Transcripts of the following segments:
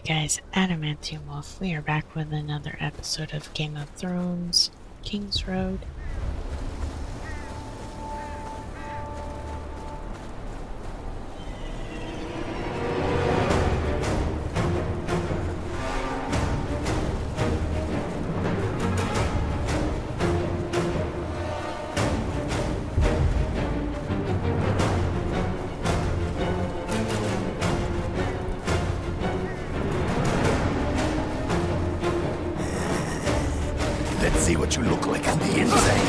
Alright guys, Adamantium Wolf, we are back with another episode of Game of Thrones, Kingsroad. Let's see what you look like on the inside.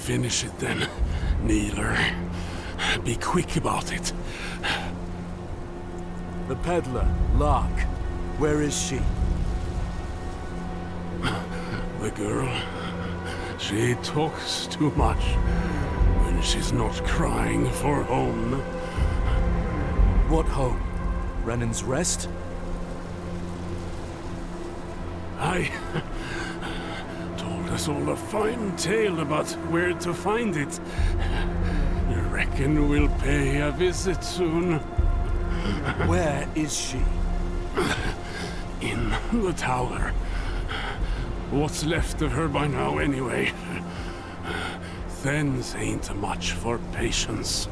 Finish it then, kneeler. Be quick about it. The peddler, Lark. Where is she? The girl, she talks too much when she's not crying for home. What home? Brennan's Rest? I told us all a fine tale about where to find it. Reckon we'll pay a visit soon. Where is she? In the tower. What's left of her by now, anyway? Thens ain't much for patience.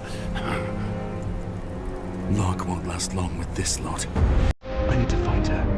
Lark won't last long with this lot. I need to find her.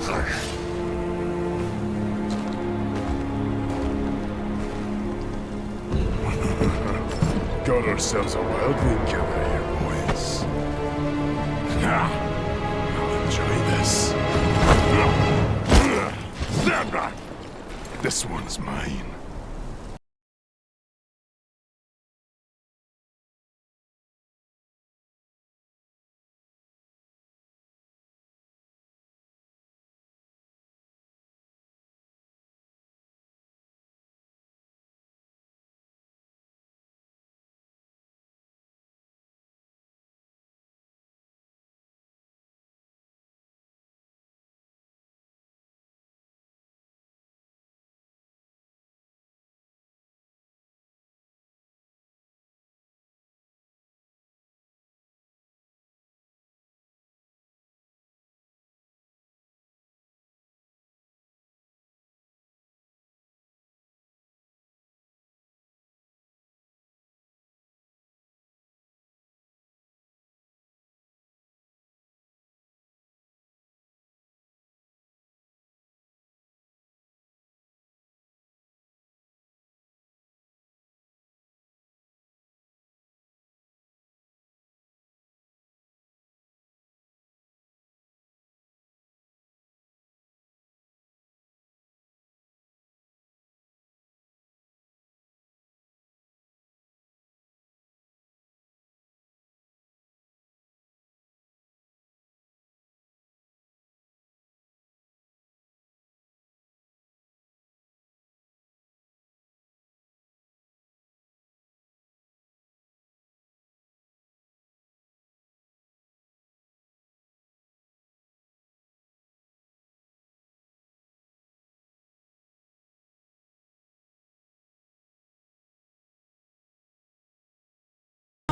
Got ourselves a wild one killer here, boys. I'll enjoy this. Stand back! This one's mine.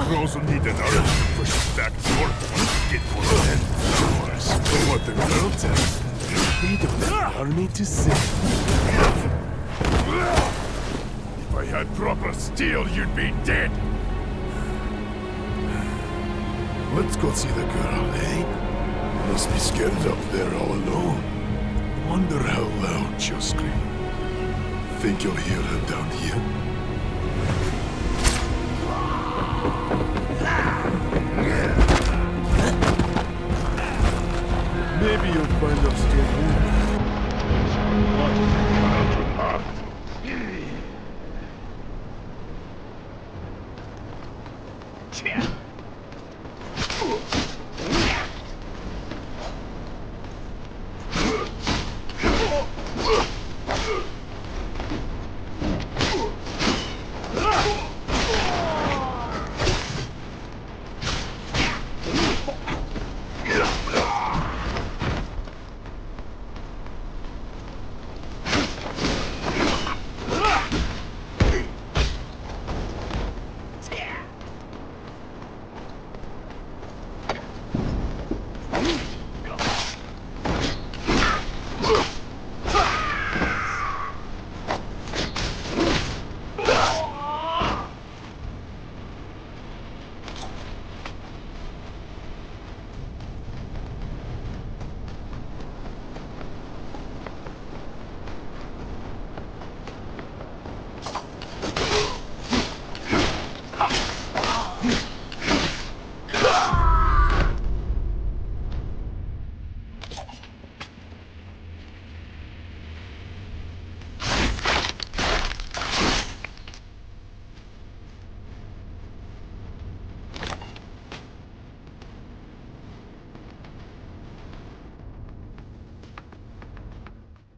We also need an army to push us back north. Get one of them. But what the girl tells they don't have an army to send. If I had proper steel, you'd be dead. Let's go see the girl, eh? Must be scared up there all alone. Wonder how loud she'll scream. Think you'll hear her down here? Maybe you'll find us still home.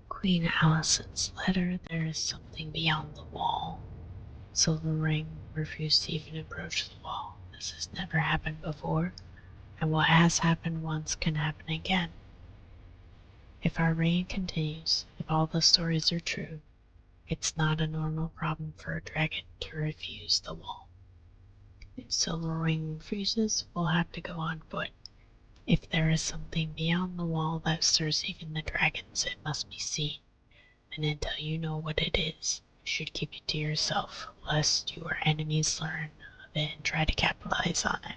Queen Alicent's letter, there is something beyond the wall. Silver Ring refused to even approach the wall. This has never happened before, and what has happened once can happen again. If our reign continues, if all the stories are true, it's not a normal problem for a dragon to refuse the wall. If Silver Ring refuses, we'll have to go on foot. If there is something beyond the wall that stirs even the dragons, it must be seen. And until you know what it is, you should keep it to yourself, lest your enemies learn of it and try to capitalize on it.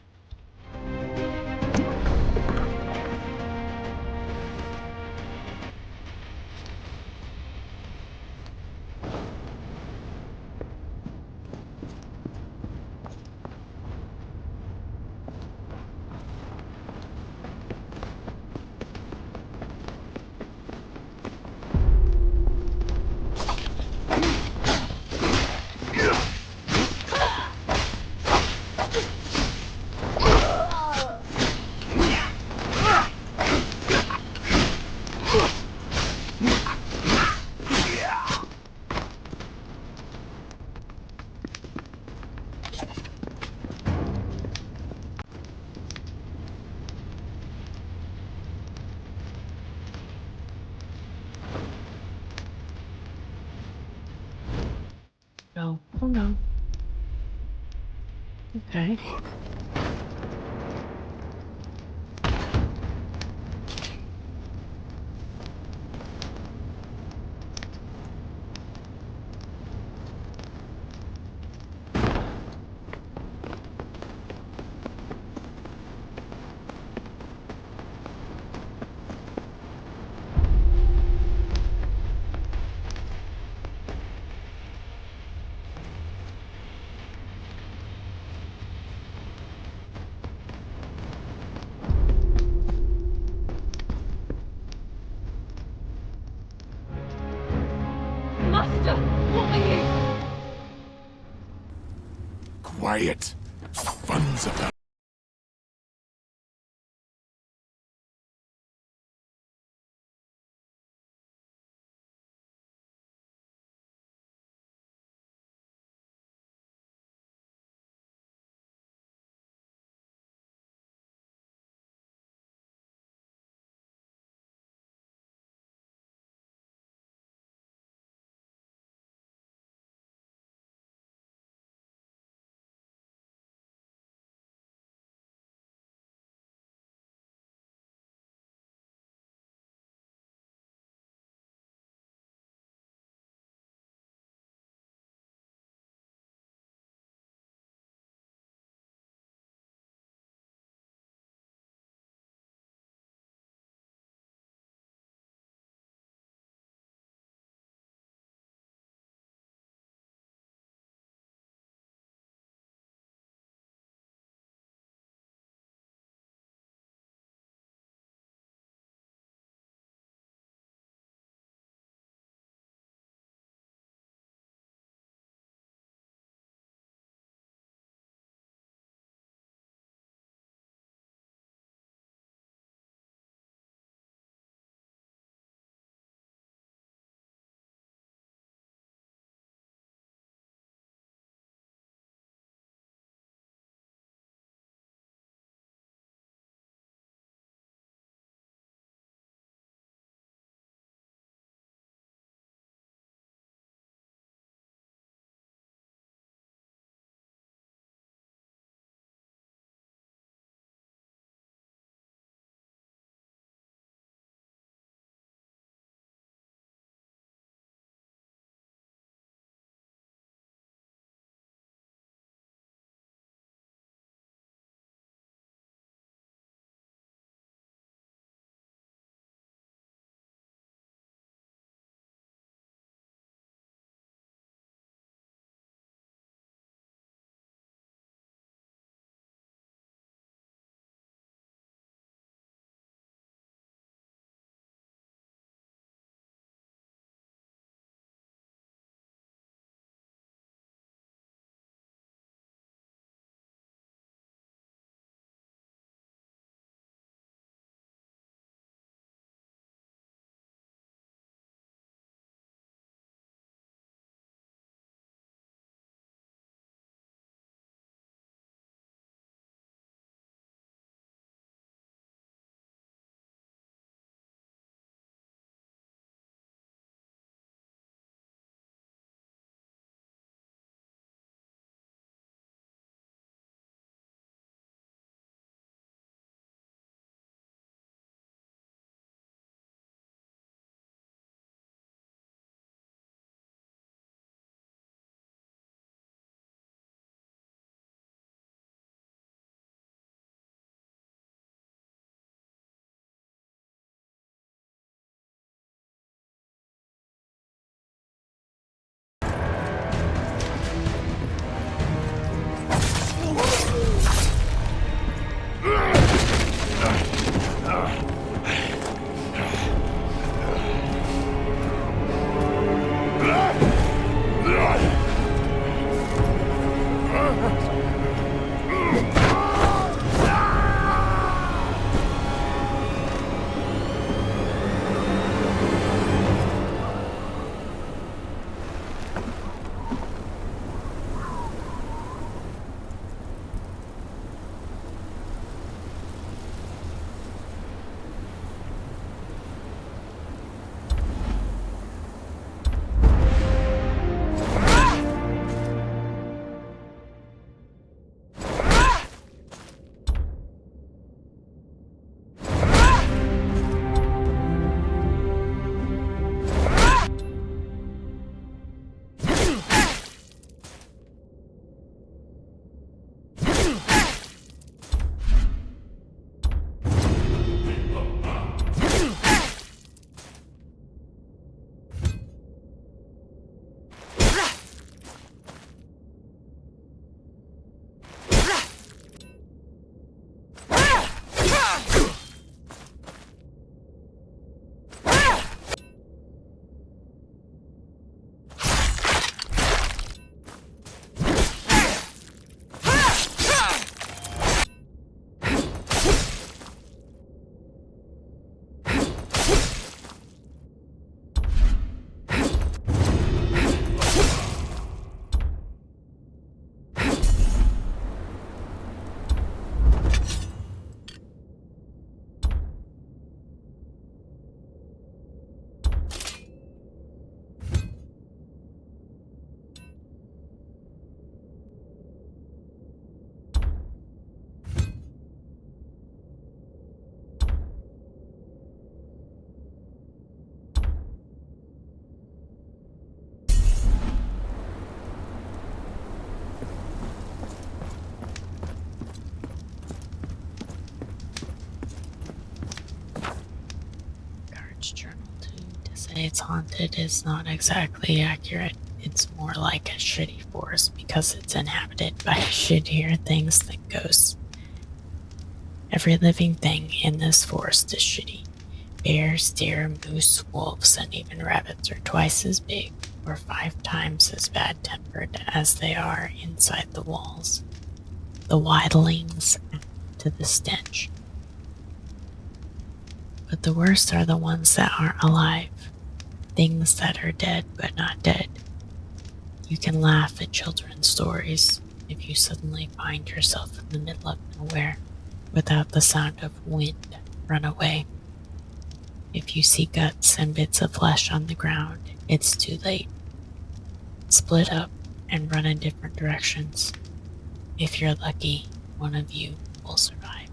Oh no. Okay. Master, why? Quiet. Fun's about. Owner's journal too. To say it's haunted is not exactly accurate. It's more like a shitty forest because it's inhabited by shittier things than ghosts. Every living thing in this forest is shitty. Bears, deer, moose, wolves, and even rabbits are twice as big or 5 times as bad-tempered as they are inside the walls. The wildlings add to the stench. But the worst are the ones that aren't alive. Things that are dead but not dead. You can laugh at children's stories if you suddenly find yourself in the middle of nowhere without the sound of wind. Run away. If you see guts and bits of flesh on the ground, it's too late. Split up and run in different directions. If you're lucky, one of you will survive.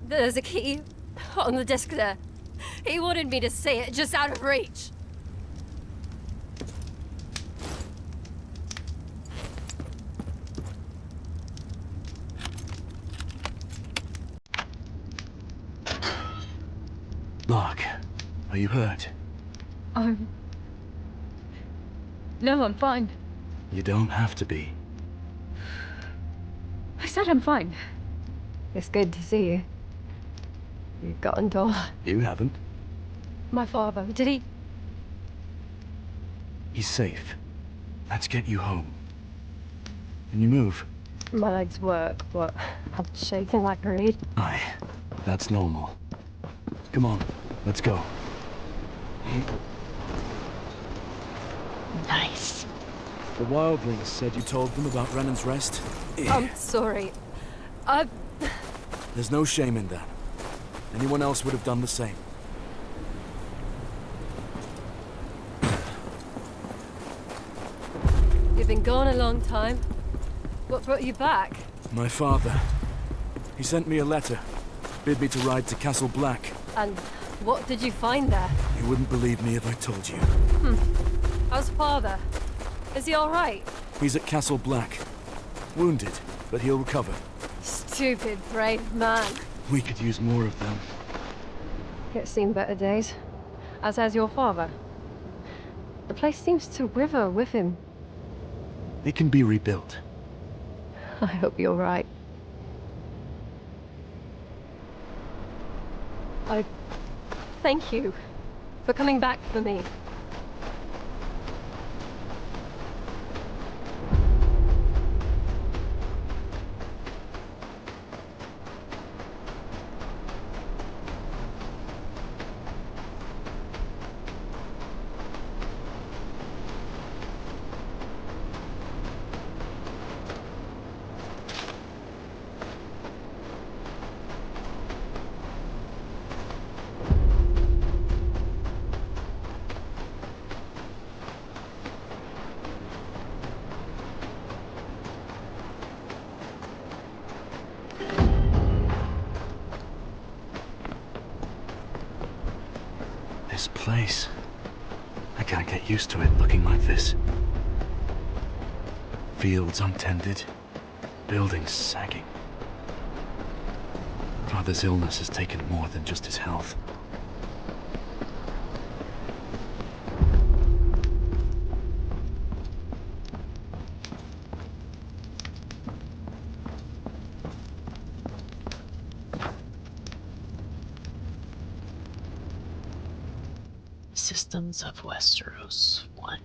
There's a key on the desk there. He wanted me to say it just out of reach. Lark, are you hurt? No, I'm fine. You don't have to be. I said I'm fine. It's good to see you. You've gotten tall. You haven't. My father, did he? He's safe. Let's get you home. Can you move? My legs work, but I'm shaking like a reed. Aye, that's normal. Come on, let's go. Nice. The wildlings said you told them about Renan's Rest? I'm sorry. There's no shame in that. Anyone else would have done the same. You've been gone a long time. What brought you back? My father. He sent me a letter. Bid me to ride to Castle Black. And what did you find there? You wouldn't believe me if I told you. How's father? Is he alright? He's at Castle Black. Wounded, but he'll recover. Stupid, brave man. We could use more of them. It's seen better days. As has your father. The place seems to wither with him. It can be rebuilt. I hope you're right. I thank you for coming back for me. This place. I can't get used to it looking like this. Fields untended, buildings sagging. Father's illness has taken more than just his health. Systems of Westeros 1.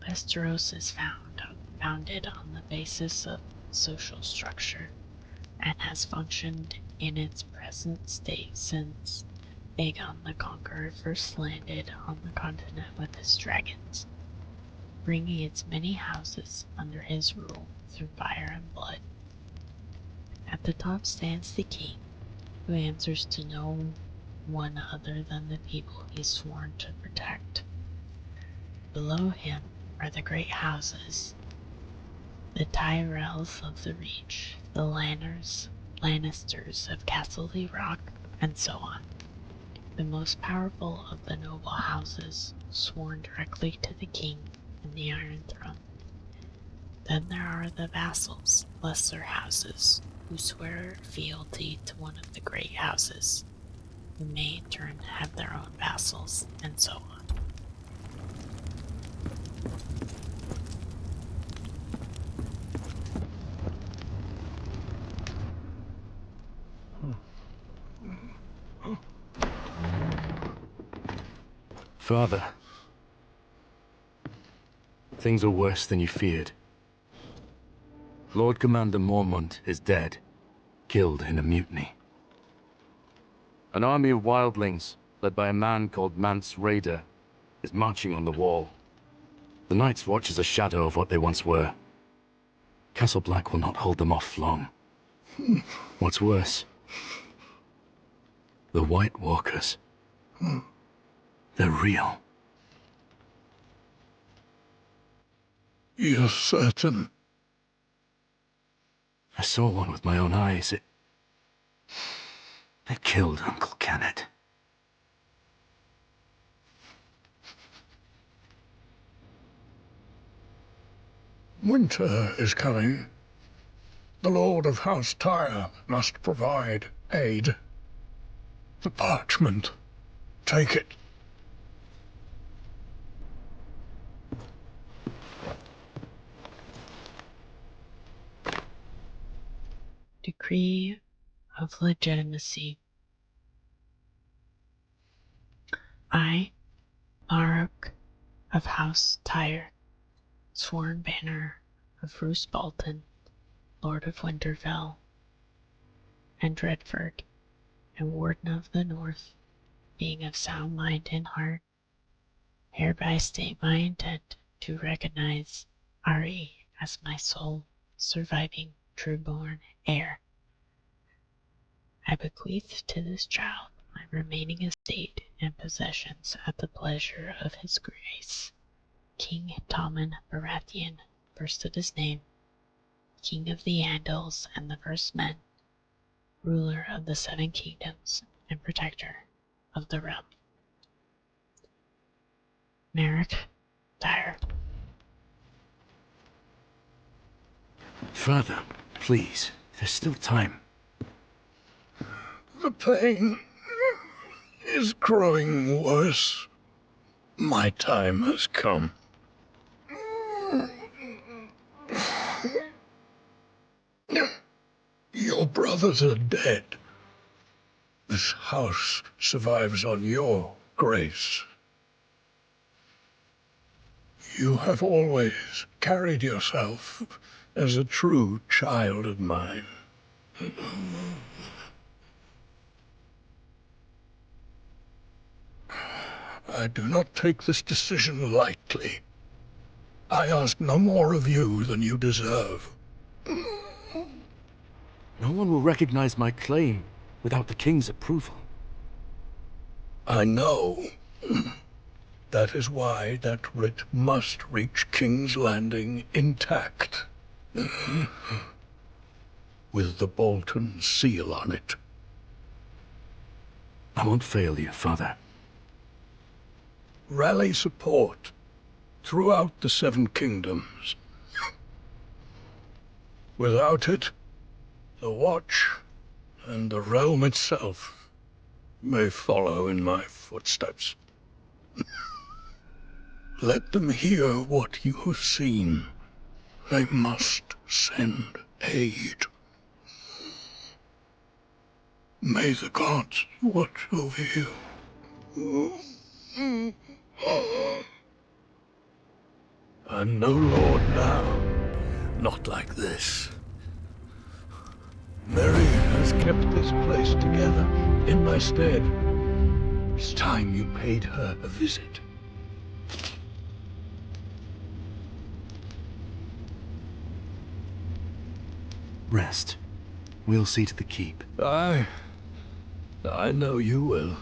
Westeros is founded on the basis of social structure and has functioned in its present state since Aegon the Conqueror first landed on the continent with his dragons, bringing its many houses under his rule through fire and blood. At the top stands the king, who answers to no one other than the people he's sworn to protect. Below him are the great houses, the Tyrells of the Reach, the Lannisters of Castle Rock, and so on. The most powerful of the noble houses, sworn directly to the king and the Iron Throne, Then there are the vassals, lesser houses, who swear fealty to one of the great houses, who may in turn have their own vassals, and so on. Father, things are worse than you feared. Lord Commander Mormont is dead, killed in a mutiny. An army of wildlings, led by a man called Mance Raider, is marching on the wall. The Night's Watch is a shadow of what they once were. Castle Black will not hold them off long. What's worse, the White Walkers. They're real. You're certain? I saw one with my own eyes. They killed Uncle Kenneth. Winter is coming. The Lord of House Tyre must provide aid. The parchment. Take it. Decree of legitimacy. I, Mark of House Tyre, sworn banner of Roose Bolton, Lord of Winterfell, and Dreadford, and Warden of the North, being of sound mind and heart, hereby state my intent to recognize Ari as my sole surviving true-born heir. I bequeath to this child my remaining estate and possessions at the pleasure of his grace, King Tommen Baratheon, first of his name, King of the Andals and the First Men, ruler of the Seven Kingdoms and protector of the realm. Merrick Dyer. Father, please, there's still time. The pain is growing worse. My time has come. Your brothers are dead. This house survives on your grace. You have always carried yourself as a true child of mine. I do not take this decision lightly. I ask no more of you than you deserve. No one will recognize my claim without the King's approval. I know. That is why that writ must reach King's Landing intact. With the Bolton seal on it. I won't fail you, Father. Rally support throughout the Seven Kingdoms. Without it, the Watch and the realm itself may follow in my footsteps. Let them hear what you have seen. They must send aid. May the gods watch over you. I'm no lord now. Not like this. Mary has kept this place together in my stead. It's time you paid her a visit. Rest. We'll see to the keep. I know you will.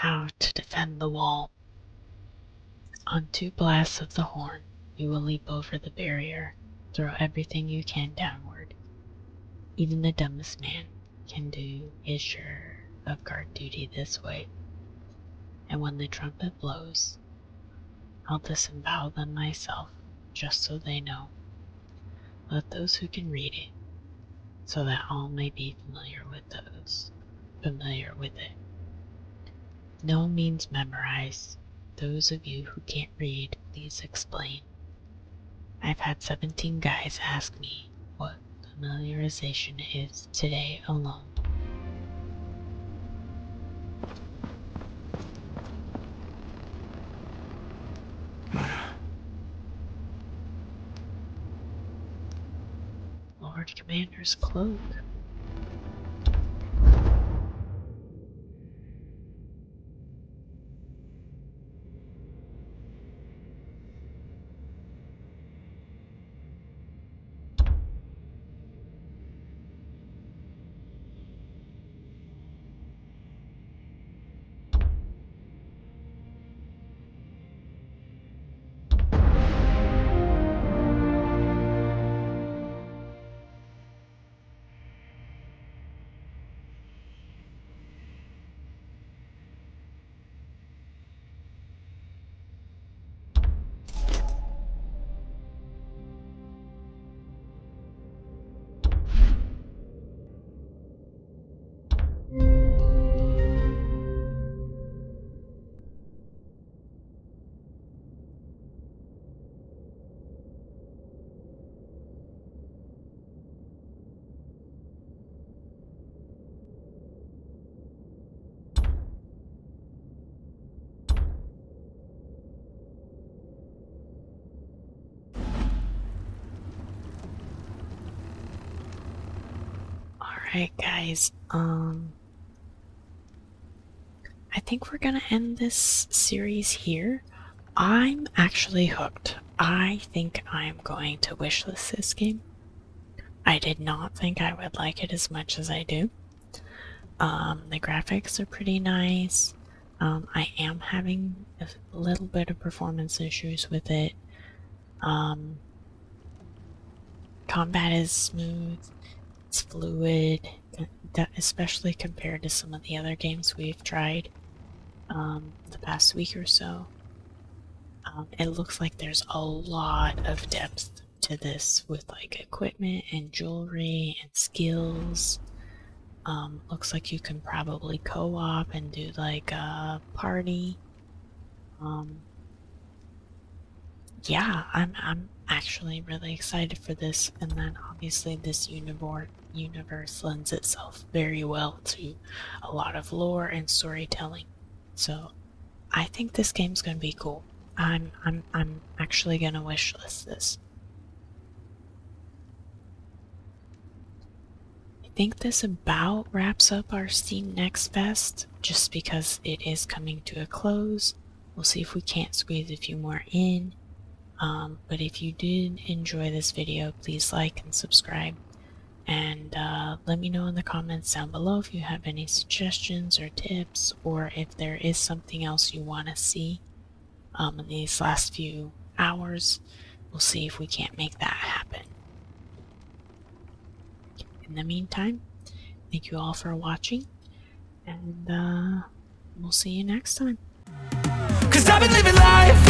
Out to defend the wall. On 2 blasts of the horn, you will leap over the barrier, throw everything you can downward. Even the dumbest man can do his share of guard duty this way. And when the trumpet blows, I'll disembowel them myself, just so they know. Let those who can read it, so that all may be familiar with it. No means memorize. Those of you who can't read, please explain. I've had 17 guys ask me what familiarization is today alone. Lord Commander's cloak. Alright guys, I think we're gonna end this series here. I'm actually hooked. I think I'm going to wishlist this game. I did not think I would like it as much as I do. The graphics are pretty nice. I am having a little bit of performance issues with it. Combat is smooth. It's fluid, especially compared to some of the other games we've tried the past week or so. It looks like there's a lot of depth to this with like equipment and jewelry and skills. Looks like you can probably co-op and do like a party. Yeah, I'm actually really excited for this, and then obviously this universe lends itself very well to a lot of lore and storytelling. So I think this game's gonna be cool. I'm actually gonna wishlist this. I think this about wraps up our Steam Next Fest, just because it is coming to a close. We'll see if we can't squeeze a few more in. But if you did enjoy this video, please like and subscribe. And let me know in the comments down below if you have any suggestions or tips, or if there is something else you want to see in these last few hours. We'll see if we can't make that happen. In the meantime, thank you all for watching, and we'll see you next time. 'Cause I've been living life